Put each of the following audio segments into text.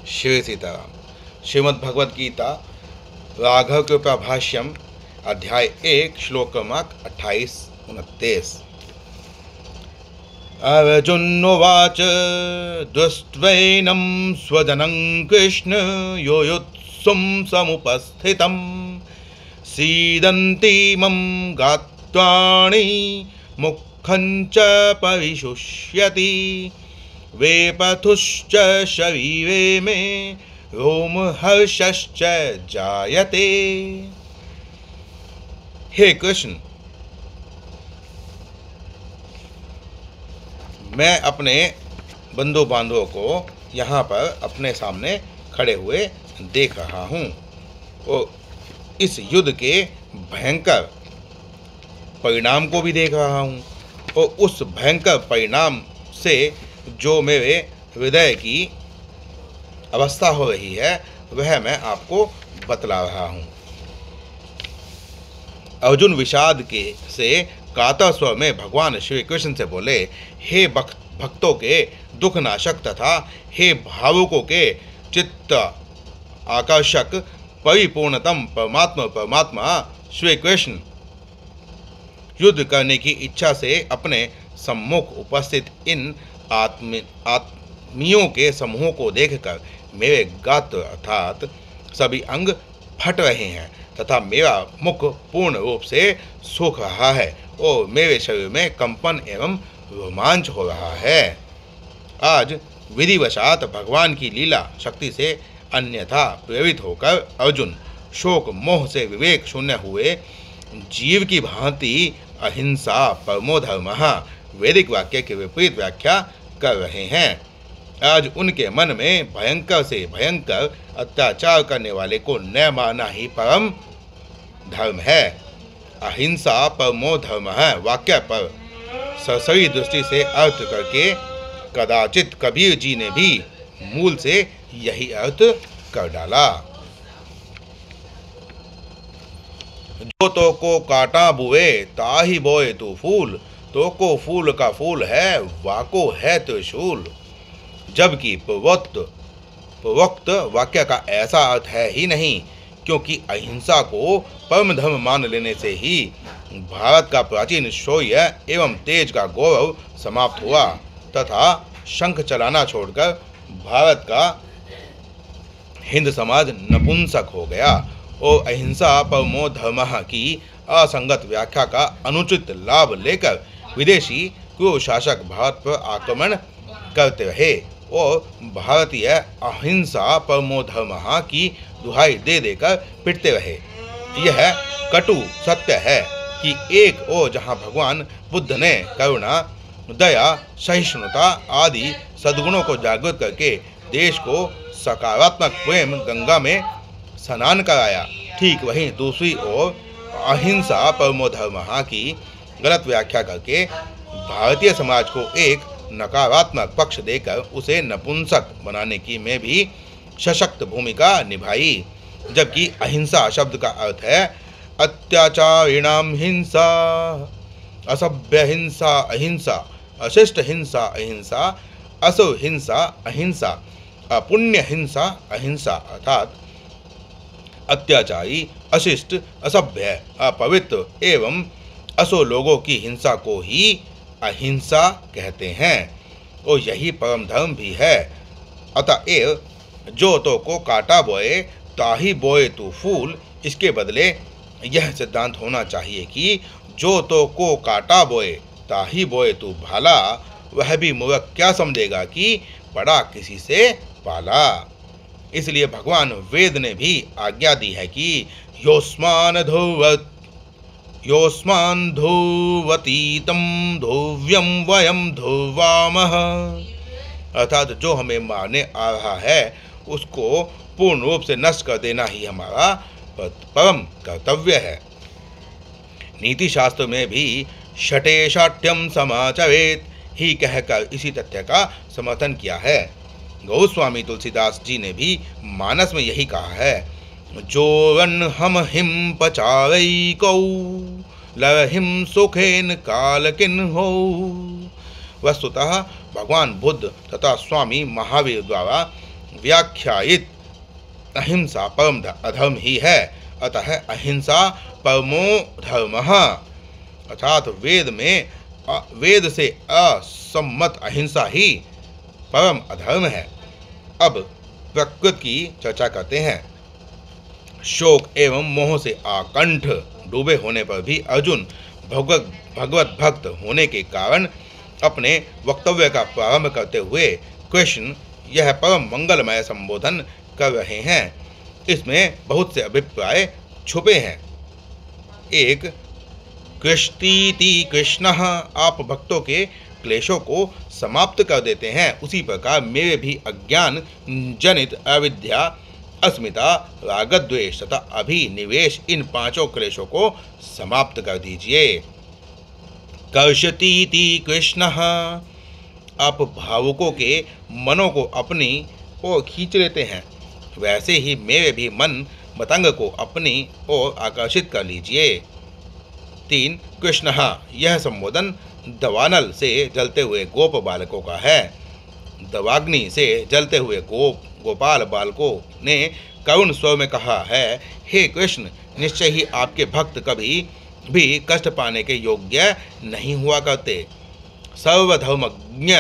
श्री सीताराम। श्रीमद् भगवद गीता राघव कृपा भाष्यम अध्याय 1 श्लोक क्रमांक 28-29। अर्जुनोवाच दृष्ट्वैनं स्वजनं कृष्ण योयुत्सुं समुपस्थितं सीदन्तीमं गात्राणि मुखं च परिशुष्यति वेपथुश्च शरीरे मे रोमहर्षश्च जायते। हे कृष्ण, मैं अपने बंधु बांधवों को यहाँ पर अपने सामने खड़े हुए देख रहा हूँ और इस युद्ध के भयंकर परिणाम को भी देख रहा हूँ और उस भयंकर परिणाम से जो मेरे हृदय की अवस्था हो रही है वह मैं आपको बतला रहा हूँ। अर्जुन विषाद से कातर स्वर में भगवान श्री कृष्ण से बोले, हे भक्तों के दुख नाशक तथा हे भावुकों के चित्त आकर्षक परिपूर्णतम परमात्मा श्री कृष्ण युद्ध करने की इच्छा से अपने सम्मुख उपस्थित इन आत्मियों के समूह को देखकर मेरे गात्र अर्थात सभी अंग फट रहे हैं तथा मेरा मुख पूर्ण रूप से सूख रहा है और मेरे शरीर में कंपन एवं रोमांच हो रहा है। आज विधिवशात भगवान की लीला शक्ति से अन्यथा प्रेरित होकर अर्जुन शोक मोह से विवेक शून्य हुए जीव की भांति अहिंसा परमो धर्मः वैदिक वाक्य के विपरीत व्याख्या कर रहे हैं। आज उनके मन में भयंकर से भयंकर अत्याचार करने वाले को न मानना ही परम धर्म है। अहिंसा परमो धर्म है वाक्य पर सरसरी दृष्टि से अर्थ करके कदाचित कबीर जी ने भी मूल से यही अर्थ कर डाला। जो तो को काटा बुए ताही बोए तू फूल, तो को फूल का फूल है वाको है त्रिशूल। जबकि पूर्वोक्त वाक्य का ऐसा अर्थ है ही नहीं, क्योंकि अहिंसा को परम धर्म मान लेने से ही भारत का प्राचीन शौर्य एवं तेज का गौरव समाप्त हुआ तथा शंख चलाना छोड़कर भारत का हिंद समाज नपुंसक हो गया और अहिंसा परमो धर्मः की असंगत व्याख्या का अनुचित लाभ लेकर विदेशी क्रूर शासक भारत पर आक्रमण करते रहे और भारतीय अहिंसा परमो धर्मः की दुहाई दे देकर पिटते रहे। यह कटु सत्य है कि एक ओर जहाँ भगवान बुद्ध ने करुणा, दया, सहिष्णुता आदि सद्गुणों को जागृत करके देश को सकारात्मक प्रेम गंगा में स्नान कराया, ठीक वहीं दूसरी ओर अहिंसा परमो धर्मः की गलत व्याख्या करके भारतीय समाज को एक नकारात्मक पक्ष देकर उसे नपुंसक बनाने की में भी सशक्त भूमिका निभाई। जबकि अहिंसा शब्द का अर्थ है अत्याचारिणाम हिंसा, असभ्य हिंसा अहिंसा, अशिष्ट हिंसा अहिंसा, असुर हिंसा अहिंसा, अपुण्य हिंसा अहिंसा अर्थात अत्याचारी, अशिष्ट, असभ्य, अपवित्र एवं असुर लोगों की हिंसा को ही अहिंसा कहते हैं और यही परम धर्म भी है। अतएव जो तो को काटा बोए ताही बोए तू फूल, इसके बदले यह सिद्धांत होना चाहिए कि जो तो को काटा बोए ताही बोए तू भाला, वह भी मूर्ख क्या समझेगा कि पड़ा किसी से पाला। इसलिए भगवान वेद ने भी आज्ञा दी है कि योस्मान धुवतीतम धुव्यम वयम धुवामः, अर्थात जो हमें मारने आ रहा है उसको पूर्ण रूप से नष्ट कर देना ही हमारा परम कर्तव्य है। नीति शास्त्र में भी षटे शाठ्यम समाचरेत ही कहकर इसी तथ्य का समर्थन किया है। गोस्वामी तुलसीदास जी ने भी मानस में यही कहा है, जोरन हम हिम पचारई कौ लरहिम सुखेन कालकिन हो। वस्तुतः भगवान बुद्ध तथा स्वामी महावीर द्वारा व्याख्यायित अहिंसा परम अधर्म ही है। अतः अहिंसा परमो धर्मः, अर्थात वेद से असम्मत अहिंसा ही परम अधर्म है। अब प्रकृति की चर्चा करते हैं। शोक एवं मोह से आकंठ डूबे होने पर भी अर्जुन भगवत भक्त होने के कारण अपने वक्तव्य का प्रारंभ करते हुए कृष्ण यह परम मंगलमय संबोधन कर रहे हैं। इसमें बहुत से अभिप्राय छुपे हैं। एक, कृष्टीति कृष्ण, आप भक्तों के क्लेशों को समाप्त कर देते हैं, उसी प्रकार मेरे भी अज्ञान जनित अविद्या, अस्मिता, रागद्वेष तथा अभिनिवेश इन पांचों क्लेशों को समाप्त कर दीजिए। कर्षतीति कृष्ण, आप भावुकों के मनों को अपनी ओर खींच लेते हैं, वैसे ही मेरे भी मन मतंग को अपनी ओर आकर्षित कर लीजिए। 3, कृष्ण, यह संबोधन दवानल से जलते हुए गोप बालकों का है। दवाग्नि से जलते हुए गोपाल बालकों ने करुण स्वर में कहा है, हे कृष्ण, निश्चय ही आपके भक्त कभी भी कष्ट पाने के योग्य नहीं हुआ करते। सर्वधर्मज्ञ,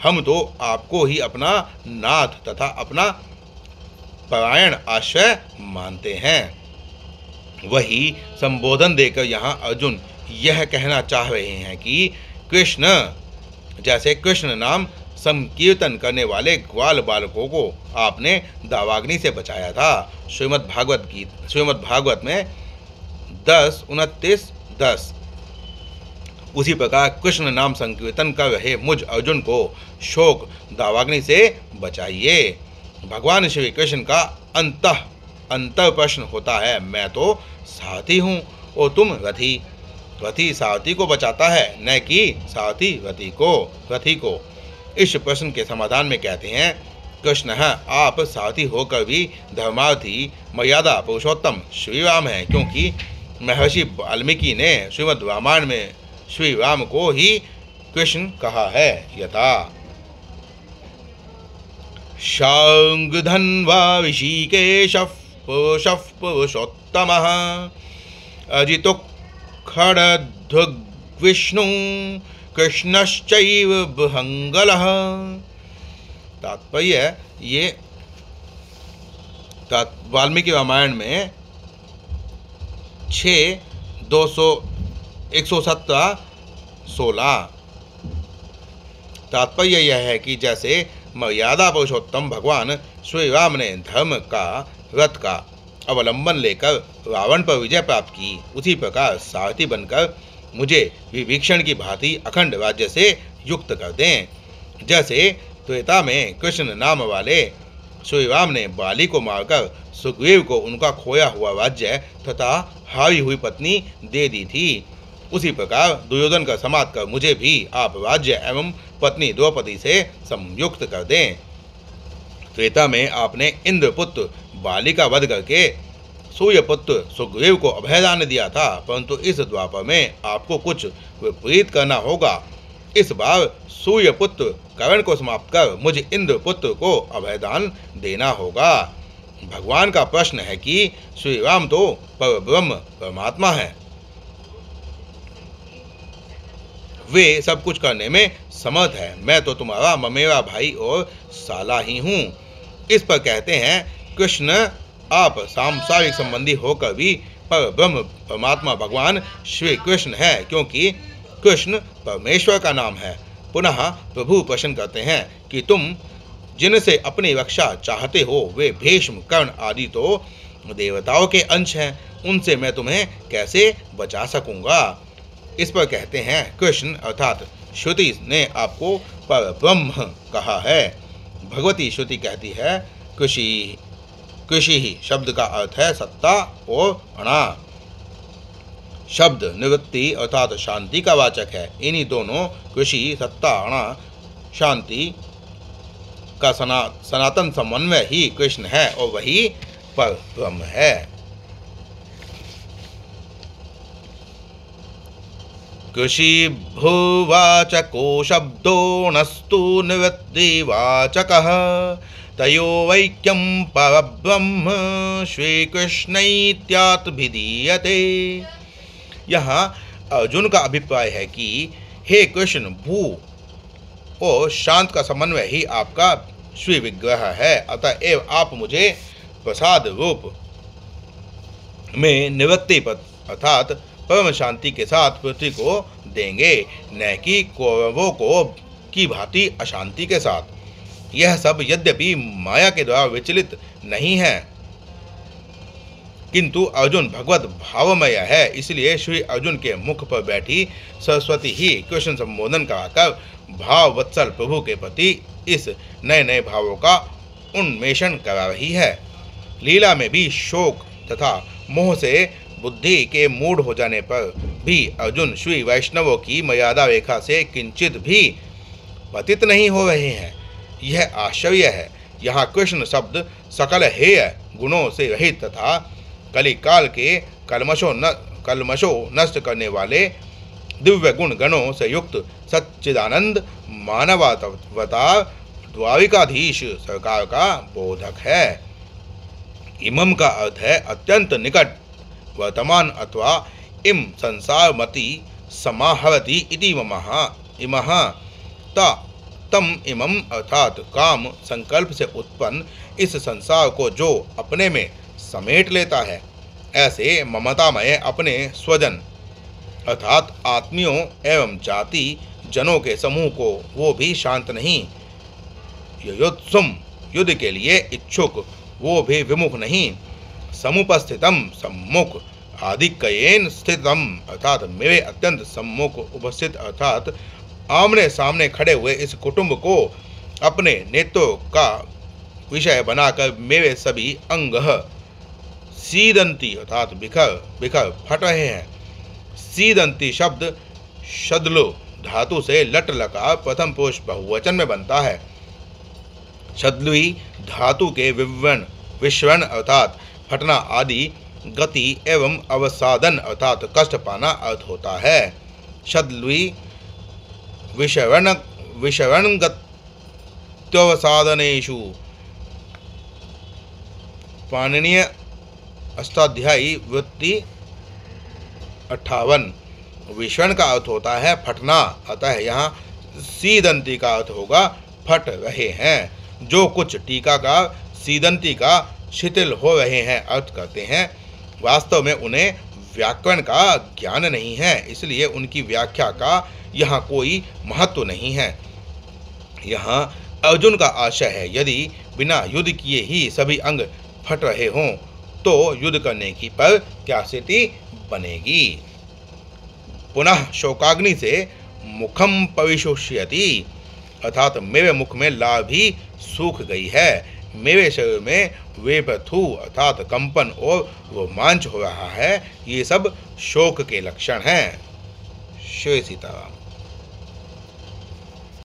हम तो आपको ही अपना नाथ तथा अपना परायण आश्रय मानते हैं। वही संबोधन देकर यहाँ अर्जुन यह कहना चाह रहे हैं कि कृष्ण, जैसे कृष्ण नाम संकीर्तन करने वाले ग्वाल बालकों को आपने दावाग्नि से बचाया था। श्रीमद् भागवत में 10:29-10। उसी प्रकार कृष्ण नाम संकीर्तन कर रहे मुझ अर्जुन को शोक दावाग्नि से बचाइए। भगवान श्री कृष्ण का अंतर प्रश्न होता है, मैं तो सारथी हूँ और तुम रथी। रथी सारथी को बचाता है, न कि सारथी रथी को। इस प्रश्न के समाधान में कहते हैं, कृष्ण है, आप सारथी होकर भी धर्मार्थी मर्यादा पुरुषोत्तम श्री राम हैं, क्योंकि महर्षि वाल्मीकि ने श्रीमद् रामायण में श्री राम को ही कृष्ण कहा है। यथा शार्ङ्गधन्वा ऋषिकेशः पुरुषोत्तमः अजितो खड्गविष्णु कृष्णश्चैव बृहंगलः। तात्पर्य ये वाल्मीकि रामायण में 6:117-16। तात्पर्य यह है कि जैसे मर्यादा पुरुषोत्तम भगवान श्री राम ने धर्म का रथ का अवलंबन लेकर रावण पर विजय प्राप्त की, उसी प्रकार सारथी बनकर मुझे विभीषण की भांति अखंड राज्य से युक्त कर दें। जैसे त्रेता में कृष्ण नाम वाले श्री राम ने बाली को मारकर सुग्रीव को उनका खोया हुआ राज्य तथा हारी हुई पत्नी दे दी थी, उसी प्रकार दुर्योधन का समाप्त कर मुझे भी आप राज्य एवं पत्नी द्रौपदी से संयुक्त कर दें। त्रेता में आपने इंद्रपुत्र बाली का वध करके सूर्यपुत्र सुग्रीव को अभयदान दिया था, परंतु इस द्वापर में आपको कुछ विपरीत करना होगा। इस बार सूर्यपुत्र कर्ण को समाप्त कर मुझे इंद्रपुत्र को अभयदान देना होगा। भगवान का प्रश्न है कि श्री राम तो परब्रह्म परमात्मा है, वे सब कुछ करने में समर्थ है, मैं तो तुम्हारा ममेरा भाई और साला ही हूँ। इस पर कहते हैं, कृष्ण आप सांसारिक संबंधी होकर भी परब्रह्म परमात्मा भगवान श्री कृष्ण है, क्योंकि कृष्ण परमेश्वर का नाम है। पुनः प्रभु प्रश्न करते हैं कि तुम जिनसे अपनी रक्षा चाहते हो वे भीष्म कर्ण आदि तो देवताओं के अंश हैं, उनसे मैं तुम्हें कैसे बचा सकूंगा। इस पर कहते हैं, कृष्ण अर्थात श्रुति ने आपको परब्रह्म कहा है। भगवती श्रुति कहती है, कृषि ही शब्द का अर्थ है सत्ता और अणा। शब्द निवृत्ति अर्थात शांति का वाचक है। इन्हीं दोनों कृषि, सत्ता, अणा, शांति का सनातन समन्वय ही कृष्ण है और वही परब्रह्म है। कृषि भूवाचको शब्दो नस्तु निवृत्तिवाचकः तयोवैक्यं परब्रह्म श्रीकृष्णैत्यात्भिधीयते। यहाँ अर्जुन का अभिप्राय है कि हे कृष्ण, भू और शांत का समन्वय ही आपका श्री विग्रह है, अतएव आप मुझे प्रसाद रूप में निवृत्ति अर्थात परम शांति के साथ पृथ्वी को देंगे, न कि कौरवों को की भांति अशांति के साथ। यह सब यद्यपि माया के द्वारा विचलित नहीं है, किंतु अर्जुन भगवत भावमय है, इसलिए श्री अर्जुन के मुख पर बैठी सरस्वती ही कृष्ण संबोधन कराकर भाव वत्सल प्रभु के प्रति इस नए नए भावों का उन्मेषण करा रही है। लीला में भी शोक तथा मोह से बुद्धि के मूढ़ हो जाने पर भी अर्जुन श्री वैष्णवों की मर्यादा रेखा से किंचित भी पतित नहीं हो रहे हैं। यह आश्चर्य है। यहाँ कृष्ण शब्द सकल हेय गुणों से रहित तथा कलिकाल के कलमशों नष्ट करने वाले दिव्य गुण गणों से युक्त सच्चिदानंद मानवावतार द्वारिकाधीश सरकार का बोधक है। इमम का अर्थ है अत्यंत निकट, वर्तमान अथवा इम संसारमति समाहरति इति इमः तम इमम अर्थात काम संकल्प से उत्पन्न इस संसार को जो अपने में समेट लेता है, ऐसे ममतामय अपने स्वजन अर्थात आत्मियों एवं जाति जनों के समूह को वो भी शांत नहीं, युद्ध के लिए इच्छुक वो भी विमुख नहीं, समुपस्थितम सम्मुख आधिक्येन स्थितम अर्थात मेरे अत्यंत सम्मुख उपस्थित अर्थात आमने सामने खड़े हुए इस कुटुंब को अपने नेत्रों का विषय बनाकर मेरे सभी अंग सीदंती अर्थात बिखर बिखर फट रहे हैं। सीदंती शब्द शदलो धातु से लट लकार प्रथम पुरुष बहुवचन में बनता है। शदलुई धातु के विश्रण अर्थात फटना आदि गति एवं अवसादन अर्थात कष्ट पाना अर्थ होता है। शदलुई विषरणगत्यवसादनेषु पाणिनीय अष्टाध्यायी वृत्ति 58। विषण का अर्थ होता है फटना, अतः यहाँ सीदंती का अर्थ होगा फट रहे हैं। जो कुछ टीकाकार सीदंती का शिथिल हो रहे हैं अर्थ करते हैं, वास्तव में उन्हें व्याकरण का ज्ञान नहीं है, इसलिए उनकी व्याख्या का यहाँ कोई महत्व नहीं है। यहाँ अर्जुन का आशय है यदि बिना युद्ध किए ही सभी अंग फट रहे हों तो युद्ध करने की पर क्या स्थिति बनेगी। पुनः शोकाग्नि से मुखम पविशोष्यति अर्थात मेरे मुख में लार भी सूख गई है, मेरे शरीर में वेपथु अर्थात कंपन और रोमांच हो रहा है। ये सब शोक के लक्षण हैं। श्री सीताराम।